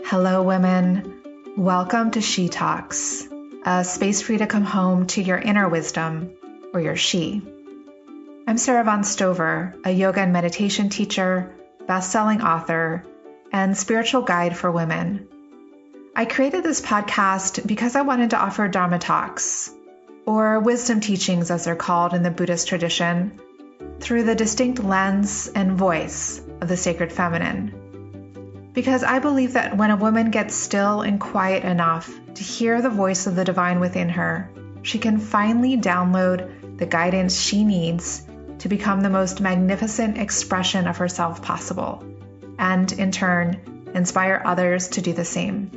Hello, women. Welcome to She Talks, a space for you to come home to your inner wisdom, or your she. I'm Sara Avant, a yoga and meditation teacher, best-selling author, and spiritual guide for women. I created this podcast because I wanted to offer Dharma talks, or wisdom teachings as they're called in the Buddhist tradition, through the distinct lens and voice of the sacred feminine. Because I believe that when a woman gets still and quiet enough to hear the voice of the divine within her, she can finally download the guidance she needs to become the most magnificent expression of herself possible, and in turn, inspire others to do the same.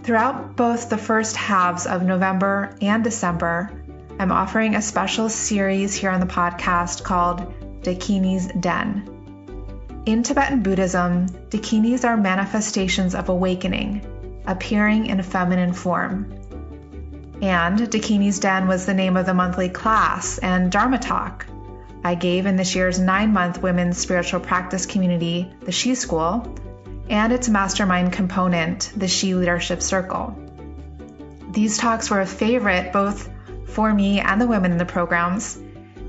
Throughout both the first halves of November and December, I'm offering a special series here on the podcast called Dakini's Den. In Tibetan Buddhism, dakinis are manifestations of awakening, appearing in feminine form. And Dakini's Den was the name of the monthly class and Dharma talk I gave in this year's 9-month women's spiritual practice community, the She School, and its mastermind component, the She Leadership Circle. These talks were a favorite both for me and the women in the programs,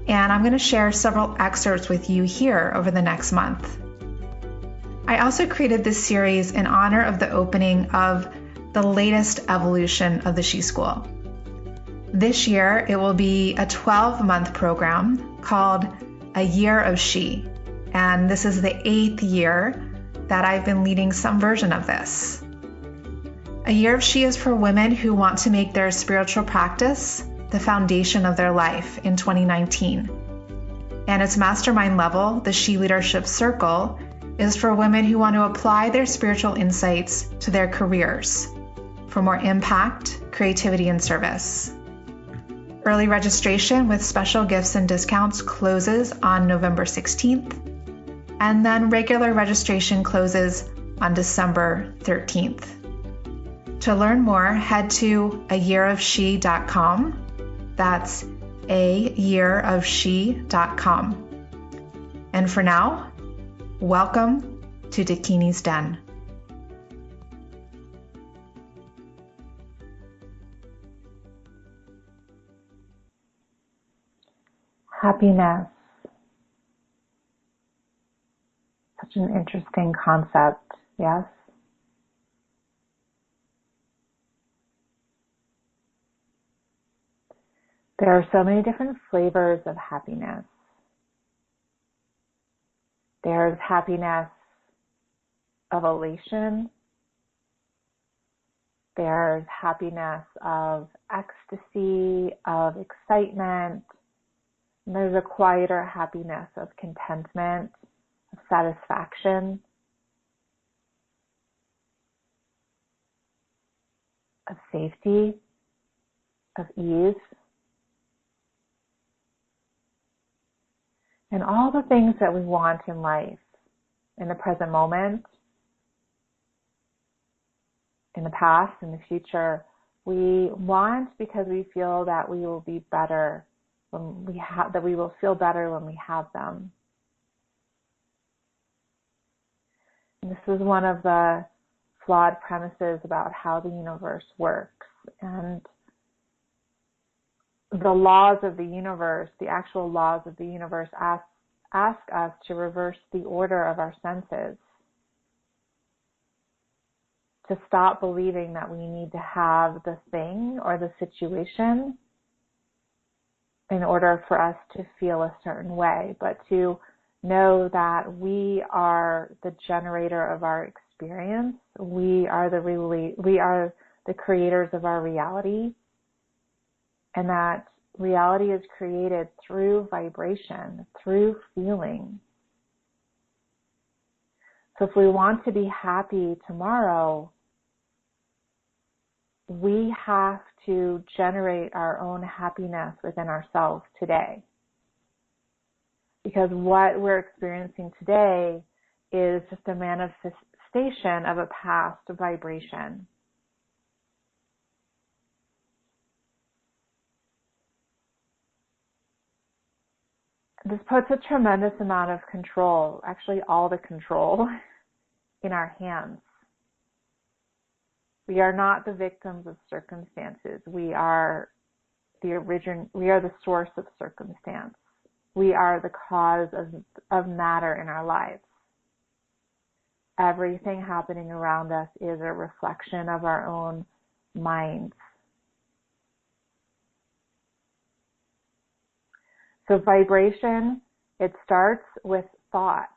and I'm going to share several excerpts with you here over the next month. I also created this series in honor of the opening of the latest evolution of the She School. This year, it will be a 12-month program called A Year of She, and this is the 8th year that I've been leading some version of this. A Year of She is for women who want to make their spiritual practice the foundation of their life in 2019. And its mastermind level, the She Leadership Circle, is for women who want to apply their spiritual insights to their careers for more impact, creativity, and service. Early registration with special gifts and discounts closes on November 16th, and then regular registration closes on December 13th. To learn more, head to ayearofshe.com. That's ayearofshe.com. And for now, welcome to Dakini's Den. Happiness. Such an interesting concept, yes? There are so many different flavors of happiness. There's happiness of elation. There's happiness of ecstasy, of excitement. And there's a quieter happiness of contentment, of satisfaction, of safety, of ease. And all the things that we want in life, in the present moment, in the past, in the future, we want because we feel that we will be better when that we will feel better when we have them. And this is one of the flawed premises about how the universe works. And the laws of the universe, the actual laws of the universe, ask us to reverse the order of our senses, to stop believing that we need to have the thing or the situation in order for us to feel a certain way, but to know that we are the generator of our experience. We are the creators of our reality. And that reality is created through vibration, through feeling. So if we want to be happy tomorrow, we have to generate our own happiness within ourselves today. Because what we're experiencing today is just a manifestation of a past vibration. this puts a tremendous amount of control, actually all the control, in our hands. We are not the victims of circumstances. We are the source of circumstance. We are the cause of matter in our lives. Everything happening around us is a reflection of our own minds. So vibration, it starts with thought.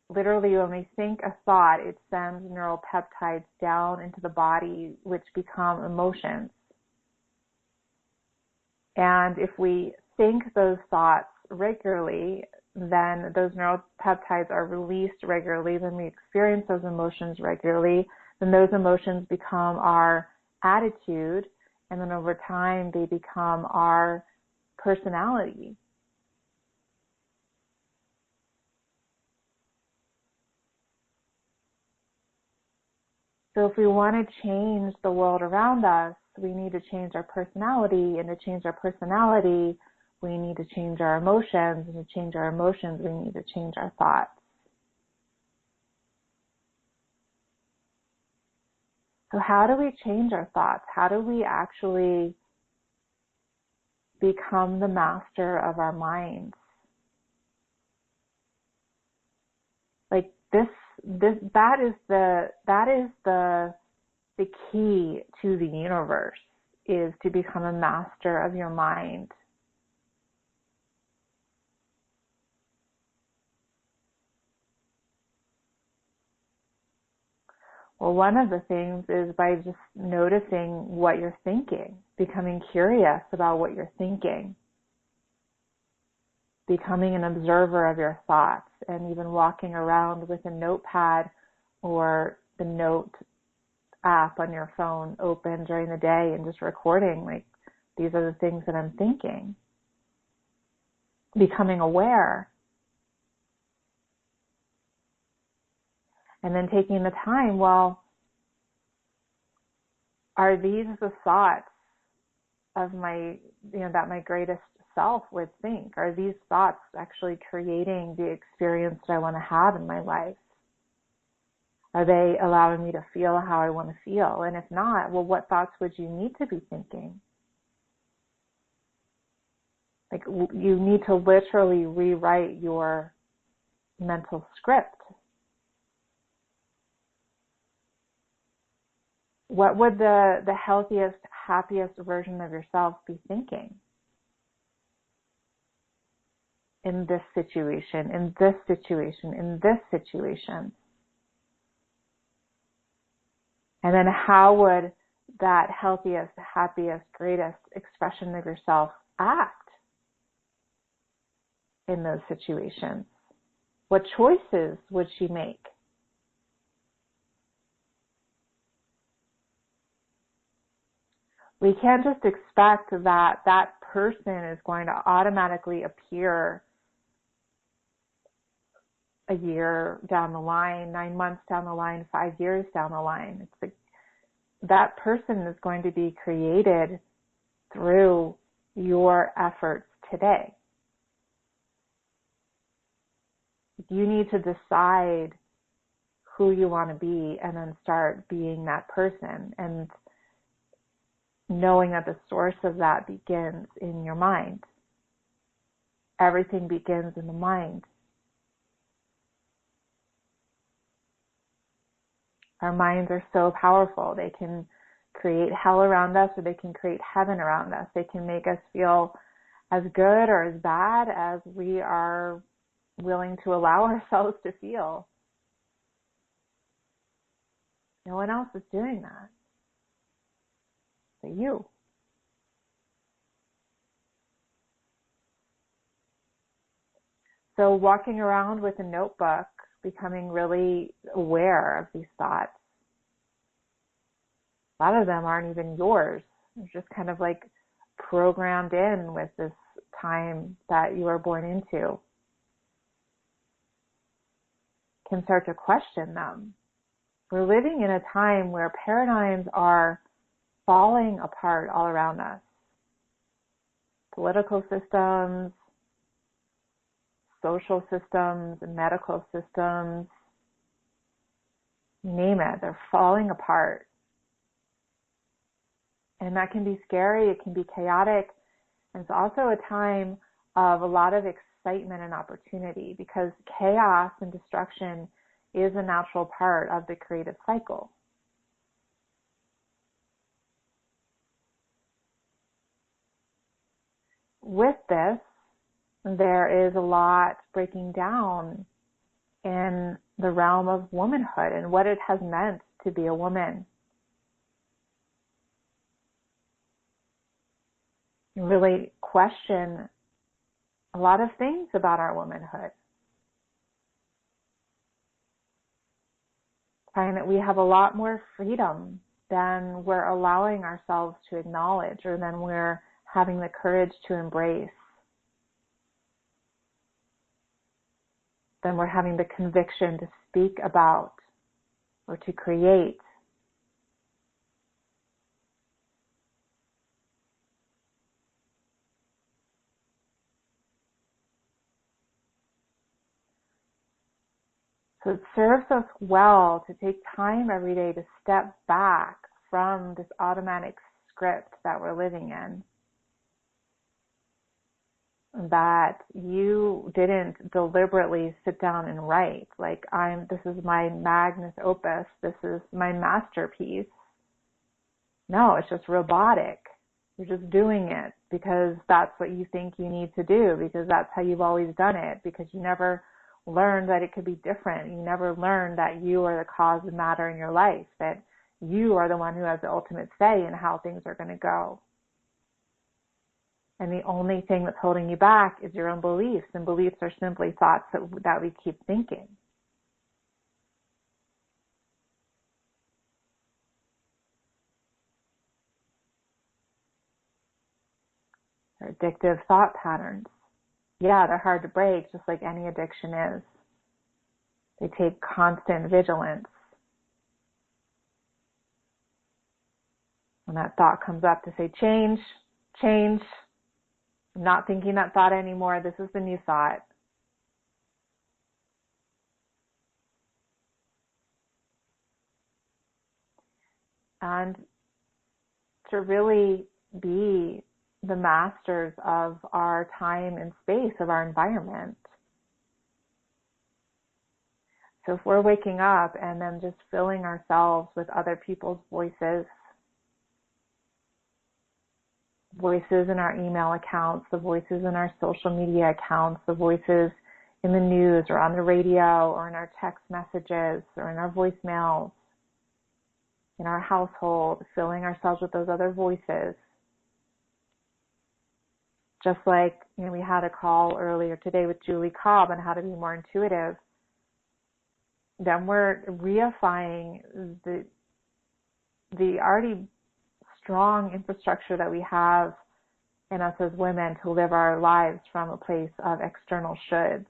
Literally, when we think a thought, it sends neural peptides down into the body, which become emotions. And if we think those thoughts regularly, then those neural peptides are released regularly, then we experience those emotions regularly, then those emotions become our attitude, and then over time they become our personality. So if we want to change the world around us, we need to change our personality, and to change our personality, we need to change our emotions, and to change our emotions, we need to change our thoughts. So how do we change our thoughts? How do we actually become the master of our minds? Like that is the key to the universe, is to become a master of your mind. Well, one of the things is by just noticing what you're thinking, becoming curious about what you're thinking, becoming an observer of your thoughts, and even walking around with a notepad or the note app on your phone open during the day and just recording, like, these are the things that I'm thinking. Becoming aware. And then taking the time, well, are these the thoughts of my, that my greatest self would think? Are these thoughts actually creating the experience that I want to have in my life? Are they allowing me to feel how I want to feel? And if not, well, what thoughts would you need to be thinking? Like, you need to literally rewrite your mental script. What would the healthiest, happiest version of yourself be thinking? In this situation, in this situation, in this situation. And then how would that healthiest, happiest, greatest expression of yourself act in those situations? What choices would she make? We can't just expect that that person is going to automatically appear a year down the line, 9 months down the line, 5 years down the line. It's like that person is going to be created through your efforts today. You need to decide who you want to be and then start being that person, and knowing that the source of that begins in your mind. Everything begins in the mind. Our minds are so powerful. They can create hell around us, or they can create heaven around us. They can make us feel as good or as bad as we are willing to allow ourselves to feel. No one else is doing that but you. So walking around with a notebook, becoming really aware of these thoughts. A lot of them aren't even yours. They're just kind of like programmed in with this time that you were born into. Can start to question them. We're living in a time where paradigms are falling apart all around us. political systems, social systems, medical systems, you name it, they're falling apart. And that can be scary, it can be chaotic. And it's also a time of a lot of excitement and opportunity, because chaos and destruction is a natural part of the creative cycle. With this, there is a lot breaking down in the realm of womanhood and what it has meant to be a woman. You really question a lot of things about our womanhood. Find that we have a lot more freedom than we're allowing ourselves to acknowledge, or than we're having the courage to embrace, than we're having the conviction to speak about or to create. So it serves us well to take time every day to step back from this automatic script that we're living in, that you didn't deliberately sit down and write, like, this is my magnus opus, this is my masterpiece. No, it's just robotic. You're just doing it because that's what you think you need to do, because that's how you've always done it, because you never learned that it could be different. You never learned that you are the cause of matter in your life, that you are the one who has the ultimate say in how things are going to go. And the only thing that's holding you back is your own beliefs, and beliefs are simply thoughts that we keep thinking. They're addictive thought patterns. Yeah, they're hard to break, just like any addiction is. They take constant vigilance. When that thought comes up to say, change, change, I'm not thinking that thought anymore, this is the new thought. And to really be the masters of our time and space, of our environment. So if we're waking up and then just filling ourselves with other people's voices in our email accounts, the voices in our social media accounts, the voices in the news or on the radio or in our text messages or in our voicemails, in our household, filling ourselves with those other voices. Just like, we had a call earlier today with Julie Cobb on how to be more intuitive. Then we're reifying the already strong infrastructure that we have in us as women to live our lives from a place of external shoulds.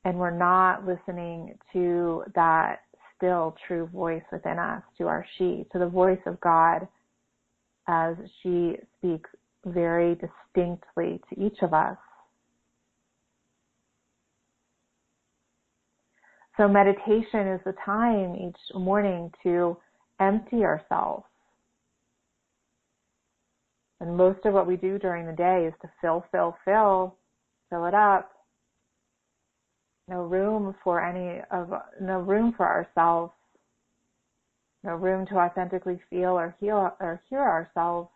And we're not listening to that still true voice within us, to our she, to the voice of God, as she speaks very distinctly to each of us. So meditation is the time each morning to empty ourselves. And most of what we do during the day is to fill it up. No room for ourselves. No room to authentically feel or hear ourselves.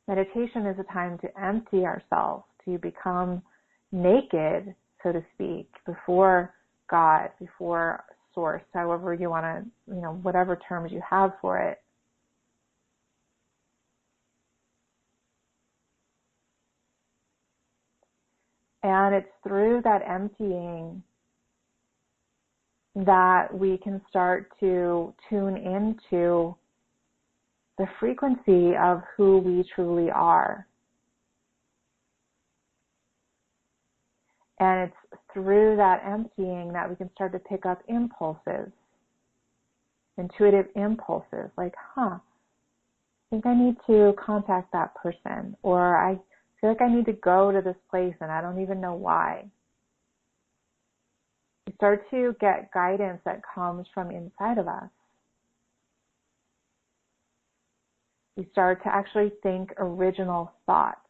Meditation is a time to empty ourselves, to become naked, so to speak, before God, before Source, however you want to, whatever terms you have for it. And it's through that emptying that we can start to tune into the frequency of who we truly are. And it's through that emptying that we can start to pick up impulses. intuitive impulses like, I think I need to contact that person, or I feel like I need to go to this place and I don't even know why. We start to get guidance that comes from inside of us. We start to actually think original thoughts.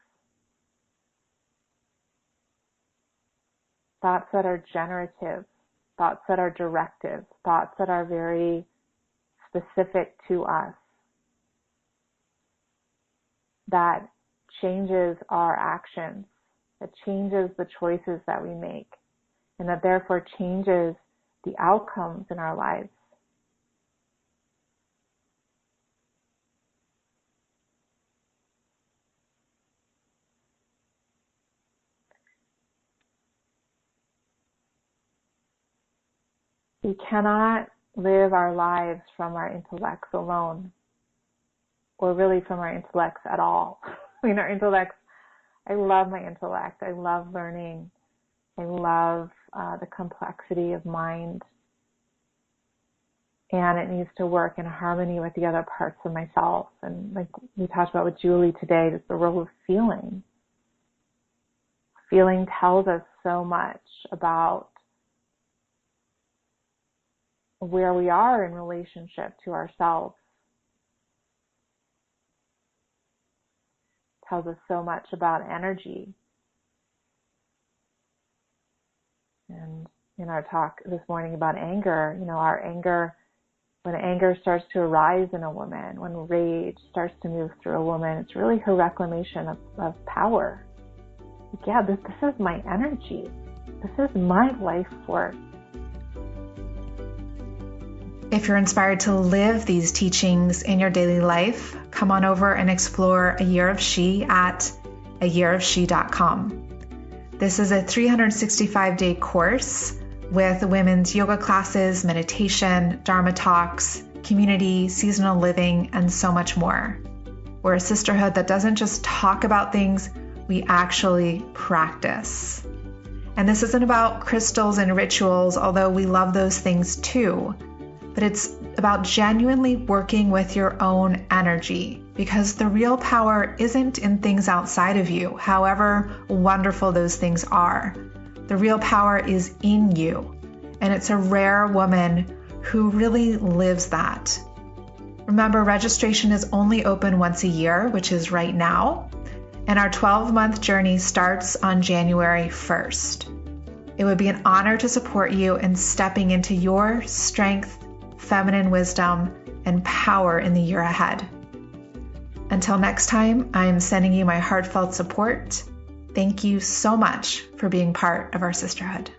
Thoughts that are generative, thoughts that are directive, thoughts that are very specific to us, that changes our actions, that changes the choices that we make, and that therefore changes the outcomes in our lives. We cannot live our lives from our intellects alone, or really from our intellects at all. Our intellects, I love my intellect. I love learning. I love the complexity of mind. And it needs to work in harmony with the other parts of myself. And like we talked about with Julie today, just the role of feeling. Feeling tells us so much about where we are in relationship to ourselves. Tells us so much about energy. And in our talk this morning about anger, our anger, when anger starts to arise in a woman, when rage starts to move through a woman, it's really her reclamation of power. This is my energy. This is my life force. If you're inspired to live these teachings in your daily life, come on over and explore A Year of She at ayearofshe.com. This is a 365-day course with women's yoga classes, meditation, Dharma talks, community, seasonal living, and so much more. We're a sisterhood that doesn't just talk about things, we actually practice. And this isn't about crystals and rituals, although we love those things too. But it's about genuinely working with your own energy, because the real power isn't in things outside of you, however wonderful those things are. The real power is in you, and it's a rare woman who really lives that. Remember, registration is only open once a year, which is right now, and our 12-month journey starts on January 1st. It would be an honor to support you in stepping into your strength, feminine wisdom, and power in the year ahead. Until next time, I am sending you my heartfelt support. Thank you so much for being part of our sisterhood.